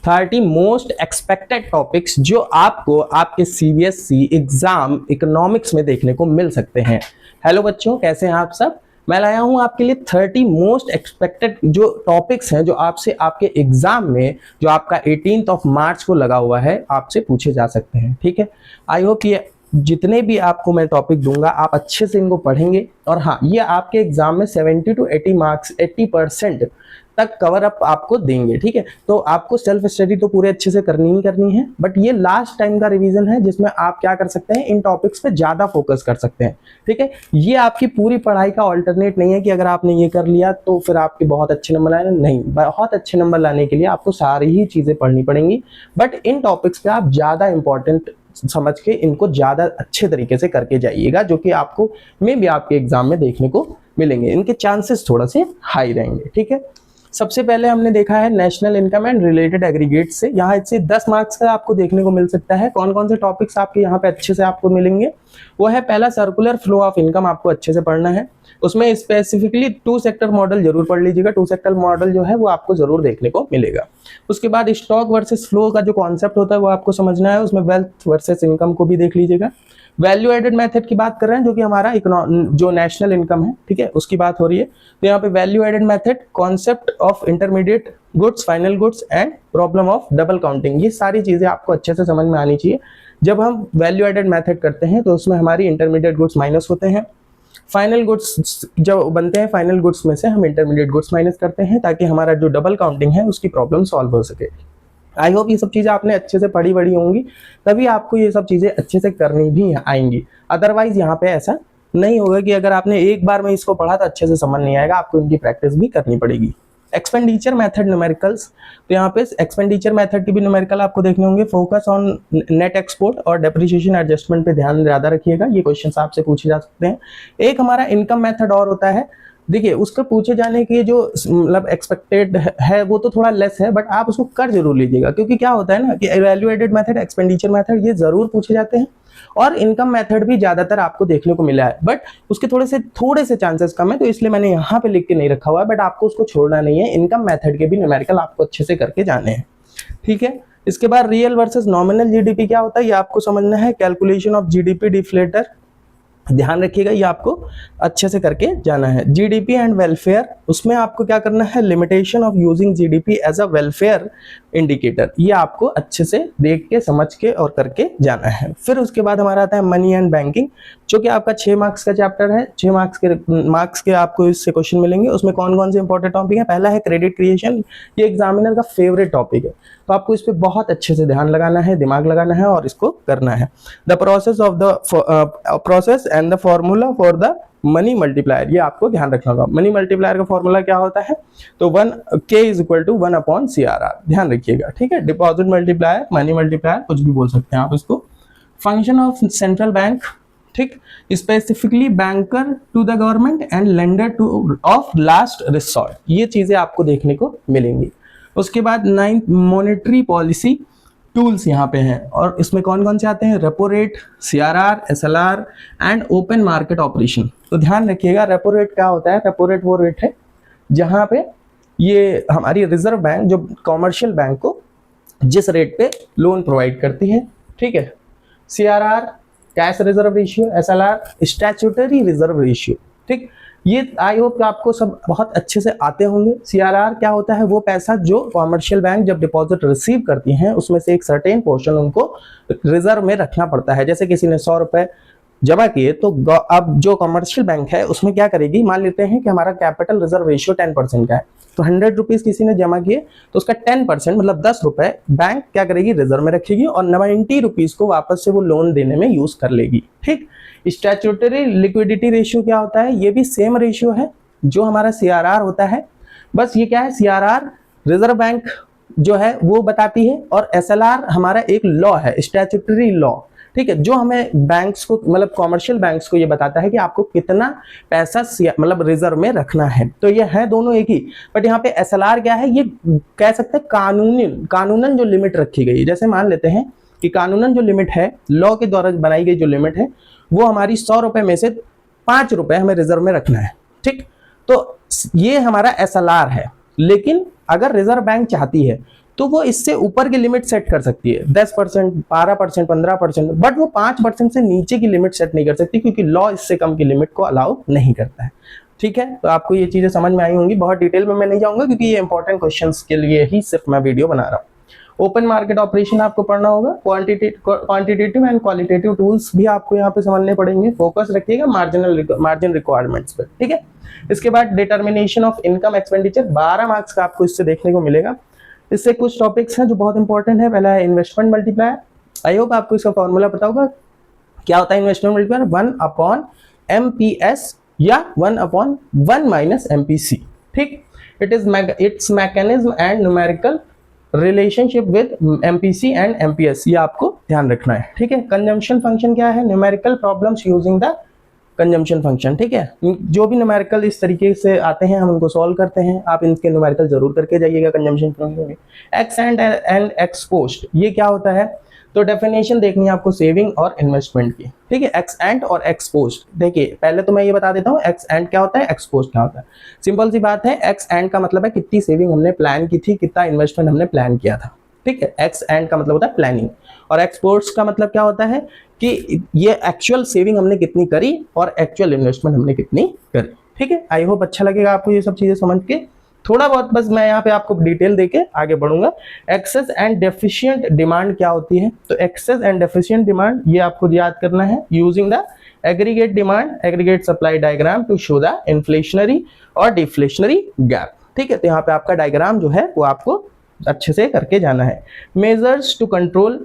30 most expected topics जो आपको आपके सीबीएसई एग्जाम इकोनॉमिक्स में देखने को मिल सकते हैं। हेलो बच्चों, कैसे हैं आप सब। मैं लाया हूं आपके लिए 30 मोस्ट एक्सपेक्टेड जो टॉपिक्स हैं जो आपसे आपके एग्जाम में जो आपका 18 मार्च को लगा हुआ है आपसे पूछे जा सकते हैं। ठीक है, आई होप ये जितने भी आपको मैं टॉपिक दूंगा आप अच्छे से इनको पढ़ेंगे और हाँ, ये आपके एग्जाम में 70 to 80 मार्क्स 80% तक कवर अप आपको देंगे। ठीक है, तो आपको सेल्फ स्टडी तो पूरे अच्छे से करनी ही करनी है, बट ये लास्ट टाइम का रिवीजन है जिसमें आप क्या कर सकते हैं, इन टॉपिक्स पे ज्यादा फोकस कर सकते हैं। ठीक है, ये आपकी पूरी पढ़ाई का ऑल्टरनेट नहीं है कि अगर आपने ये कर लिया तो फिर आपके बहुत अच्छे नंबर आए। नहीं, बहुत अच्छे नंबर लाने के लिए आपको सारी ही चीजें पढ़नी पड़ेंगी, बट इन टॉपिक्स पे आप ज्यादा इंपॉर्टेंट समझ के इनको ज्यादा अच्छे तरीके से करके जाइएगा, जो कि आपको मे भी आपके एग्जाम में देखने को मिलेंगे। इनके चांसेस थोड़ा से हाई रहेंगे। ठीक है, सबसे पहले हमने देखा है national income and related aggregate से, यहाँ से 10 मार्क्स का आपको देखने को मिल सकता है। कौन कौन से टॉपिक्स आपके यहाँ पे अच्छे से आपको मिलेंगे, वो है पहला सर्कुलर फ्लो ऑफ इनकम, आपको अच्छे से पढ़ना है। उसमें स्पेसिफिकली 2 सेक्टर मॉडल जरूर पढ़ लीजिएगा, 2 सेक्टर मॉडल जो है वो आपको जरूर देखने को मिलेगा। उसके बाद स्टॉक वर्सेस फ्लो का जो कॉन्सेप्ट होता है वो आपको समझना है, उसमें वेल्थ वर्सेस इनकम को भी देख लीजिएगा। वैल्यू एडेड मेथड की बात कर रहे हैं जो कि हमारा जो नेशनल इनकम है, ठीक है, उसकी बात हो रही है। तो यहाँ पे value added method, concept of intermediate goods, final goods and problem of double counting, ये सारी चीजें आपको अच्छे से समझ में आनी चाहिए। जब हम वैल्यू एडेड मेथड करते हैं तो उसमें हमारी इंटरमीडिएट गुड्स माइनस होते हैं, फाइनल गुड्स जब बनते हैं फाइनल गुड्स में से हम इंटरमीडिएट गुड्स माइनस करते हैं, ताकि हमारा जो डबल काउंटिंग है उसकी प्रॉब्लम सॉल्व हो सके। आई होप ये सब चीजें आपने अच्छे से पढ़ी होंगी, तभी आपको ये सब चीजें अच्छे से करनी भी आएंगी। अदरवाइज यहाँ पे ऐसा नहीं होगा कि अगर आपने एक बार में इसको पढ़ा तो अच्छे से समझ नहीं आएगा, आपको इनकी प्रैक्टिस भी करनी पड़ेगी। एक्सपेंडिचर मेथड न्यूमेरिकल्स, तो यहाँ पे एक्सपेंडिचर मेथड की भी न्यूमेरिकल आपको देखने होंगे। फोकस ऑन नेट एक्सपोर्ट और डेप्रिसिएशन एडजस्टमेंट पे ध्यान ज्यादा रखिएगा, ये क्वेश्चंस आपसे पूछे जा सकते हैं। एक हमारा इनकम मेथड और होता है, देखिए उसके पूछे जाने की जो मतलब एक्सपेक्टेड है वो तो थोड़ा लेस है, बट आप उसको कर जरूर लीजिएगा, क्योंकि क्या होता है ना कि इवैल्यूएटेड मेथड, एक्सपेंडिचर मेथड ये जरूर पूछे जाते हैं और इनकम मेथड भी ज्यादातर आपको देखने को मिला है, बट उसके थोड़े से चांसेस कम है, तो इसलिए मैंने यहाँ पे लिख के नहीं रखा हुआ है, बट आपको उसको छोड़ना नहीं है। इनकम मेथड के भी न्यूमेरिकल आपको अच्छे से करके जाने हैं। ठीक है, इसके बाद रियल वर्सेस नॉमिनल जीडीपी क्या होता है ये आपको समझना है। कैलकुलेशन ऑफ जीडीपी डिफ्लेटर, ध्यान रखिएगा, ये आपको अच्छे से करके जाना है। जीडीपी एंड वेलफेयर, उसमें आपको क्या करना है, limitation of using GDP as a welfare indicator, ये आपको अच्छे से देख के समझ के और करके जाना है। फिर उसके बाद हमारा आता है मनी एंड बैंकिंग, जो कि आपका 6 मार्क्स का चैप्टर है। 6 मार्क्स के आपको इससे क्वेश्चन मिलेंगे। उसमें कौन कौन से इंपॉर्टेंट टॉपिक है, पहला है क्रेडिट क्रिएशन, ये एग्जामिनर का फेवरेट टॉपिक है, तो आपको इस पे बहुत अच्छे से ध्यान लगाना है, दिमाग लगाना है और इसको करना है। The process and the formula for the money multiplier, ये आपको ध्यान रखना होगा। मनी मल्टीप्लायर का फॉर्मूला क्या होता है, तो 1K = 1/CRR, ध्यान रखिएगा। ठीक है, डिपॉजिट मल्टीप्लायर, मनी मल्टीप्लायर, कुछ भी बोल सकते हैं आप इसको। फंक्शन ऑफ सेंट्रल बैंक, ठीक, specifically banker to the government and lender to of last resort, ये चीजें आपको देखने को मिलेंगी। उसके बाद 9th मॉनेटरी पॉलिसी टूल्स यहाँ पे हैं, और इसमें कौन कौन से आते हैं, repo rate, CRR, SLR and open market operation. तो ध्यान रखिएगा, रेपो रेट क्या होता है, रेपो रेट वो रेट है जहाँ पे ये हमारी रिजर्व बैंक जो कॉमर्शियल बैंक को जिस रेट पे लोन प्रोवाइड करती है। ठीक है, CRR cash reserve ratio, SLR statutory reserve ratio. ठीक, ये आई होप आपको सब बहुत अच्छे से आते होंगे। CRR क्या होता है, वो पैसा जो कॉमर्शियल बैंक जब डिपॉजिट रिसीव करती हैं उसमें से एक सर्टेन पोर्शन उनको रिजर्व में रखना पड़ता है। जैसे किसी ने 100 रुपए जमा किए, तो अब जो कॉमर्शियल बैंक है उसमें क्या करेगी, मान लेते हैं कि हमारा कैपिटल रिजर्व रेशियो 10% का है, तो 100 रुपीज किसी ने जमा किए तो उसका 10% मतलब 10 रुपए बैंक क्या करेगी, रिजर्व में रखेगी और 90 रुपीज को वापस से वो लोन देने में यूज कर लेगी। ठीक, स्टैट्यूटरी लिक्विडिटी रेशियो क्या होता है, ये भी सेम रेशियो है जो हमारा CRR होता है, बस ये क्या है, CRR रिजर्व बैंक जो है वो बताती है और SLR हमारा एक लॉ है, स्टैट्यूटरी लॉ। ठीक है, जो हमें बैंक्स को मतलब कॉमर्शियल बैंक्स को ये बताता है कि आपको कितना पैसा मतलब रिजर्व में रखना है। तो ये है दोनों एक ही, बट यहाँ पे SLR क्या है, ये कह सकते हैं कानूनन जो लिमिट रखी गई है। जैसे मान लेते हैं कि कानूनन जो लिमिट है, लॉ के द्वारा बनाई गई जो लिमिट है, वो हमारी 100 रुपए में से 5 रुपए हमें रिजर्व में रखना है। ठीक, तो ये हमारा SLR है। लेकिन अगर रिजर्व बैंक चाहती है तो वो इससे ऊपर की लिमिट सेट कर सकती है 10%, 12%, 15%, बट वो 5% से नीचे की लिमिट सेट नहीं कर सकती, क्योंकि लॉ इससे कम की लिमिट को अलाउ नहीं करता है। ठीक है, तो आपको ये चीजें समझ में आई होंगी। बहुत डिटेल में मैं नहीं जाऊंगा, क्योंकि ये इंपॉर्टेंट क्वेश्चंस के लिए ही सिर्फ मैं वीडियो बना रहा हूँ। ओपन मार्केट ऑपरेशन आपको पढ़ना होगा, क्वांटिटेटिव एंड क्वालिटेटिव टूल्स भी आपको यहाँ पे समझने पड़ेंगे। फोकस रखिएगा मार्जिन रिक्वायरमेंट्स पे, ठीक है। इसके बाद determination of income expenditure, 12 marks का आपको इससे देखने को मिलेगा। इससे कुछ टॉपिक्स हैं जो बहुत इंपॉर्टेंट है। पहला है इन्वेस्टमेंट मल्टीप्लायर। आई होप आपको इसका फॉर्मूला पता होगा। क्या होता है इन्वेस्टमेंट मल्टीप्लायर? 1/MPS या 1/1 - MPC, ठीक। It's mechanism and numerical relationship with MPC and MPS, ये आपको ध्यान रखना है, ठीक है। कंजम्पशन फंक्शन क्या है? Numerical problems using the consumption function, ठीक है। जो भी न्यूमेरिकल इस तरीके से आते हैं हम उनको सॉल्व करते हैं। आप इनके न्यूमेरिकल जरूर करके जाइएगा कंजम्पशन फंक्शन में। एक्स एंड एक्स पोस्ट, ये क्या होता है? तो डेफिनेशन देखनी है आपको सेविंग और इन्वेस्टमेंट की, ठीक है। एक्स एंड और एक्स पोस्ट, देखिए पहले तो मैं ये बता देता हूँ एक्स एंड क्या होता है, एक्स पोस्ट क्या होता है। सिंपल सी बात है, एक्स एंड का मतलब है कितनी सेविंग हमने प्लान की थी, कितना इन्वेस्टमेंट हमने प्लान किया था, ठीक है। एक्स एंड का मतलब होता है प्लानिंग, और एक्स पोस्ट का मतलब क्या होता है कि ये एक्चुअल सेविंग हमने कितनी करी और एक्चुअल इन्वेस्टमेंट हमने कितनी करी, ठीक है। आई होप अच्छा लगेगा आपको ये सब चीजें समझ के। थोड़ा बहुत बस मैं यहाँ पे आपको डिटेल देके आगे बढ़ूंगा। एक्सेस एंड डेफिशिएंट डिमांड क्या होती है? तो एक्सेस एंड डेफिशिएंट डिमांड ये आपको याद करना है using the aggregate demand aggregate supply diagram to show the inflationary और डिफ्लेशनरी गैप, ठीक है। तो यहाँ पे आपका डायग्राम जो है वो आपको अच्छे से करके जाना है। मेजर्स टू कंट्रोल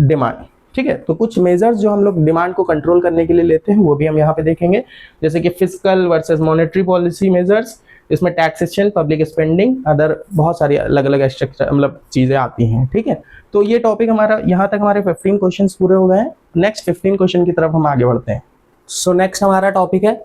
डिमांड, ठीक है। तो कुछ मेजर्स जो हम लोग डिमांड को कंट्रोल करने के लिए लेते हैं वो भी हम यहाँ पे देखेंगे, जैसे कि fiscal versus monetary policy measures, इसमें टैक्सेशन, पब्लिक स्पेंडिंग, अदर बहुत सारी अलग अलग स्ट्रक्चर मतलब चीजें आती हैं, ठीक है। तो ये टॉपिक हमारा यहाँ तक हमारे 15 क्वेश्चंस पूरे हो गए हैं। नेक्स्ट 15 क्वेश्चन की तरफ हम आगे बढ़ते हैं। सो नेक्स्ट हमारा टॉपिक है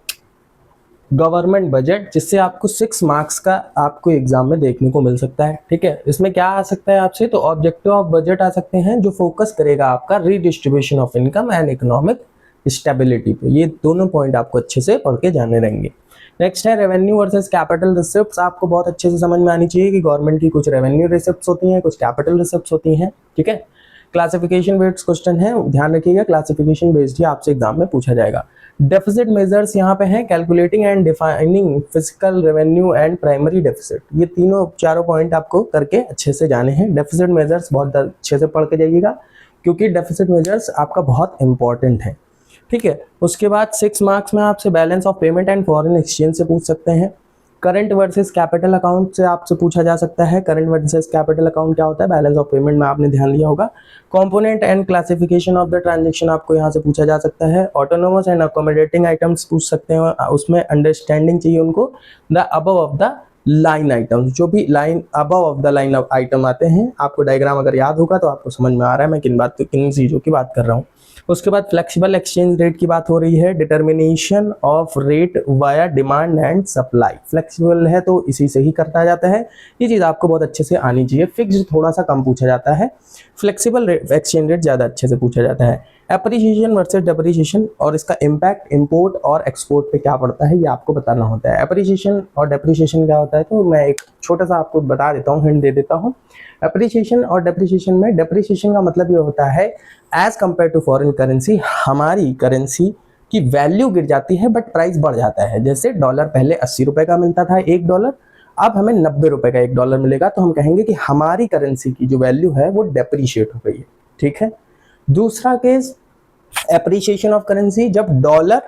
गवर्नमेंट बजट, जिससे आपको 6 मार्क्स का आपको एग्जाम में देखने को मिल सकता है, ठीक है। इसमें क्या आ सकता है आपसे? तो ऑब्जेक्टिव ऑफ बजट आ सकते हैं, जो फोकस करेगा आपका redistribution of income and economic stability पे। ये दोनों पॉइंट आपको अच्छे से पढ़ के जाने रहेंगे। नेक्स्ट है रेवेन्यू वर्सेस कैपिटल रिसिप्ट्स। आपको बहुत अच्छे से समझ में आनी चाहिए कि गवर्नमेंट की कुछ रेवेन्यू रिसिप्ट्स होती हैं, कुछ कैपिटल रिसिप्ट्स होती हैं, ठीक है। क्लासिफिकेशन बेस्ड क्वेश्चन है, ध्यान रखिएगा क्लासिफिकेशन बेस्ड ही आपसे एग्जाम में पूछा जाएगा। डेफिसिट मेजर्स यहाँ पे हैं, calculating and defining physical revenue and primary deficit. ये चारों पॉइंट आपको करके अच्छे से जाने हैं। डेफिसिट मेजर्स बहुत अच्छे से पढ़ के जाइएगा, क्योंकि डेफिसिट मेजर्स आपका बहुत इंपॉर्टेंट है, ठीक है। उसके बाद 6 मार्क्स में आपसे balance of payment and foreign exchange से पूछ सकते हैं। करंट वर्सेस कैपिटल अकाउंट से आपसे पूछा जा सकता है। करंट वर्सेस कैपिटल अकाउंट क्या होता है? बैलेंस ऑफ पेमेंट में आपने ध्यान लिया होगा। Component and classification of the transaction आपको यहाँ से पूछा जा सकता है। ऑटोनोमस एंड अकोमोडेटिंग आइटम्स पूछ सकते हैं, उसमें अंडरस्टैंडिंग चाहिए उनको। The above of the line items, जो भी line above of the line item आते हैं, आपको डायग्राम अगर याद होगा तो आपको समझ में आ रहा है मैं किन चीज़ों की बात कर रहा हूँ। उसके बाद फ्लेक्सिबल एक्सचेंज रेट की बात हो रही है। Determination of rate via demand and supply, flexible है तो इसी से ही करता जाता है, ये चीज़ आपको बहुत अच्छे से आनी चाहिए। फिक्स्ड थोड़ा सा कम पूछा जाता है, फ्लेक्सिबल एक्सचेंज रेट ज़्यादा अच्छे से पूछा जाता है। एप्रिसिएशन वर्सेस डेप्रिसिएशन और इसका इम्पैक्ट इंपोर्ट और एक्सपोर्ट पे क्या पड़ता है ये आपको बताना होता है। एप्रिसिएशन और डेप्रिसिएशन क्या होता है, तो मैं एक छोटा सा आपको बता देता हूँ, हिंट दे देता हूँ। एप्रिसिएशन और डेप्रिसिएशन में, डेप्रिसिएशन का मतलब ये होता है as compared to foreign currency, हमारी करेंसी की वैल्यू गिर जाती है बट प्राइस बढ़ जाता है। जैसे डॉलर पहले 80 रुपए का मिलता था $1, अब हमें 90 रुपए का $1 मिलेगा, तो हम कहेंगे कि हमारी करेंसी की जो वैल्यू है वो डेप्रिशिएट हो गई है, ठीक है। दूसरा केस एप्रिसिएशन ऑफ करेंसी, जब डॉलर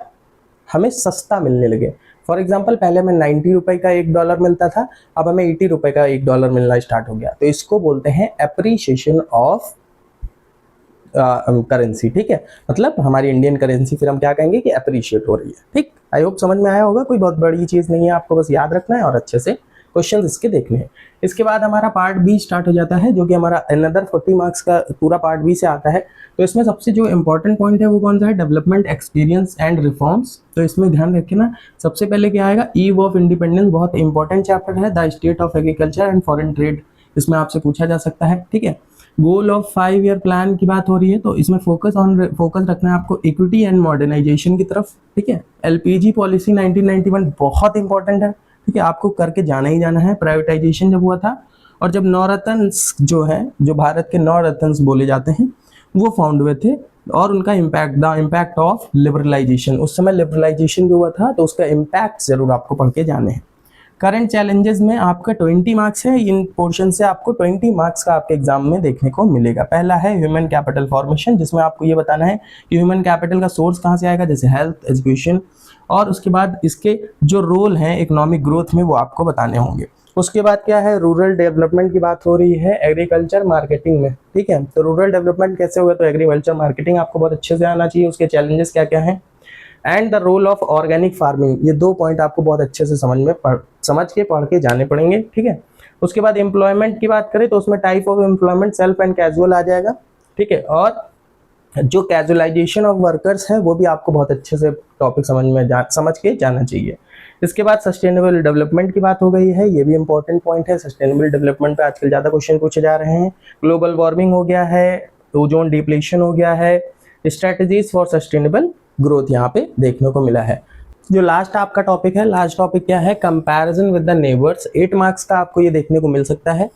हमें सस्ता मिलने लगे। फॉर एग्जाम्पल पहले हमें 90 रुपए का $1 मिलता था, अब हमें 80 रुपए का $1 मिलना स्टार्ट हो गया, तो इसको बोलते हैं एप्रिसिएशन ऑफ करेंसी, ठीक है। मतलब हमारी इंडियन करेंसी फिर हम क्या कहेंगे कि एप्रिशिएट हो रही है, ठीक। आई होप समझ में आया होगा, कोई बहुत बड़ी चीज़ नहीं है, आपको बस याद रखना है और अच्छे से क्वेश्चन इसके देखने हैं। इसके बाद हमारा पार्ट बी स्टार्ट हो जाता है, जो कि हमारा अनदर 40 मार्क्स का पूरा पार्ट बी से आता है। तो इसमें सबसे जो इंपॉर्टेंट पॉइंट है वो कौन सा है? Development experience and reforms. तो इसमें ध्यान रखिए ना, सबसे पहले क्या आएगा? ईव ऑफ इंडिपेंडेंस, बहुत इंपॉर्टेंट चैप्टर है। The state of agriculture and foreign trade, इसमें आपसे पूछा जा सकता है, ठीक है। गोल ऑफ 5 ईयर प्लान की बात हो रही है, तो इसमें फोकस रखना है आपको इक्विटी एंड मॉडर्नाइजेशन की तरफ, ठीक है। एलपीजी पॉलिसी 1991 बहुत इंपॉर्टेंट है, ठीक है, आपको करके जाना ही जाना है। प्राइवेटाइजेशन जब हुआ था और जब नवरत्न जो है, जो भारत के नवरत्न बोले जाते हैं, वो फाउंड हुए थे। और उनका impact, the impact of liberalization, उस समय लिबरलाइजेशन जो हुआ था तो उसका इम्पैक्ट जरूर आपको पढ़ के जाने हैं। करंट चैलेंजेस में आपका 20 मार्क्स है, इन पोर्शन से आपको 20 मार्क्स का आपके एग्जाम में देखने को मिलेगा। पहला है ह्यूमन कैपिटल फॉर्मेशन, जिसमें आपको ये बताना है कि ह्यूमन कैपिटल का सोर्स कहाँ से आएगा, जैसे हेल्थ, एजुकेशन, और उसके बाद इसके जो रोल हैं इकोनॉमिक ग्रोथ में वो आपको बताने होंगे। उसके बाद क्या है, रूरल डेवलपमेंट की बात हो रही है एग्रीकल्चर मार्केटिंग में, ठीक है। तो रूरल डेवलपमेंट कैसे होगा, तो एग्रीकल्चर मार्केटिंग आपको बहुत अच्छे से आना चाहिए, उसके चैलेंजेस क्या क्या हैं। And the role of organic farming, ये 2 पॉइंट आपको बहुत अच्छे से समझ के पढ़ के जाने पड़ेंगे, ठीक है। उसके बाद एम्प्लॉयमेंट की बात करें तो उसमें type of employment self and casual आ जाएगा, ठीक है। और जो कैजुअलाइजेशन ऑफ वर्कर्स है वो भी आपको बहुत अच्छे से टॉपिक समझ के जाना चाहिए। इसके बाद सस्टेनेबल डेवलपमेंट की बात हो गई है, ये भी इंपॉर्टेंट पॉइंट है। सस्टेनेबल डेवलपमेंट पे आजकल ज़्यादा क्वेश्चन पूछे जा रहे हैं। ग्लोबल वार्मिंग हो गया है, ओजोन डिप्लीशन हो गया है, स्ट्रेटजीज फॉर सस्टेनेबल ग्रोथ यहाँ पे देखने को मिला है। जो लास्ट आपका टॉपिक है, लास्ट टॉपिक क्या है, comparison with the neighbours, 8 marks का आपको ये देखने को मिल सकता है।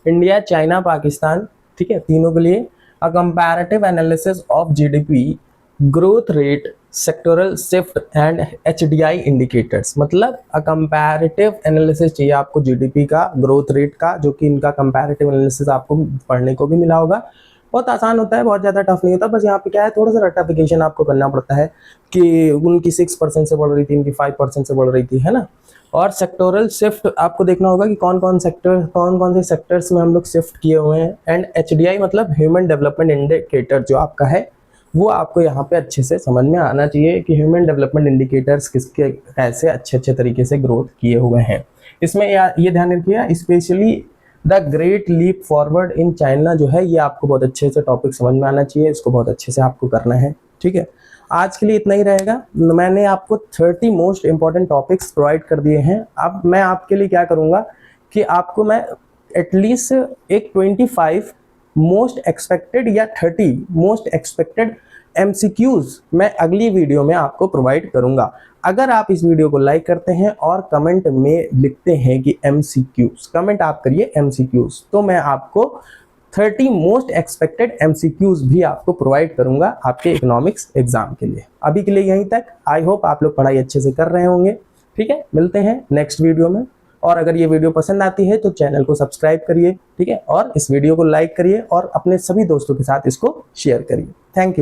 इंडिया, चाइना, पाकिस्तान, ठीक है, तीनों के लिए अ comparative analysis of GDP growth rate, sectoral shift and HDI indicators, मतलब अ कंपैरेटिव एनालिसिस चाहिए आपको जीडीपी का, ग्रोथ रेट का, जो कि इनका कंपैरेटिव एनालिसिस आपको पढ़ने को भी मिला होगा। बहुत आसान होता है, बहुत ज़्यादा टफ नहीं होता, बस यहाँ पे क्या है, थोड़ा सा रटिफिकेशन आपको करना पड़ता है कि उनकी 6% से बढ़ रही थी, इनकी 5% से बढ़ रही थी, है ना। और सेक्टोरल शिफ्ट आपको देखना होगा कि कौन कौन से सेक्टर्स में हम लोग शिफ्ट किए हुए हैं। एंड एचडीआई मतलब ह्यूमन डेवलपमेंट इंडिकेटर जो आपका है वो आपको यहाँ पे अच्छे से समझ में आना चाहिए कि ह्यूमन डेवलपमेंट इंडिकेटर्स किसके कैसे अच्छे तरीके से ग्रोथ किए हुए हैं। इसमें ये ध्यान रखिए, specially the great leap forward in China जो है, ये आपको बहुत अच्छे से टॉपिक समझ में आना चाहिए, इसको बहुत अच्छे से आपको करना है, ठीक है। आज के लिए इतना ही रहेगा। मैंने आपको 30 मोस्ट इंपॉर्टेंट टॉपिक्स प्रोवाइड कर दिए हैं। अब मैं आपके लिए क्या करूँगा कि आपको मैं एटलीस्ट एक 25 मोस्ट एक्सपेक्टेड या 30 मोस्ट एक्सपेक्टेड MCQs मैं अगली वीडियो में आपको प्रोवाइड करूंगा। अगर आप इस वीडियो को लाइक करते हैं और कमेंट में लिखते हैं कि MCQs, कमेंट आप करिए MCQs, तो मैं आपको 30 मोस्ट एक्सपेक्टेड MCQs भी आपको प्रोवाइड करूंगा आपके इकोनॉमिक्स एग्जाम के लिए। अभी के लिए यहीं तक। आई होप आप लोग पढ़ाई अच्छे से कर रहे होंगे, ठीक है। मिलते हैं नेक्स्ट वीडियो में। और अगर ये वीडियो पसंद आती है तो चैनल को सब्सक्राइब करिए, ठीक है, और इस वीडियो को लाइक करिए और अपने सभी दोस्तों के साथ इसको शेयर करिए। Thank you.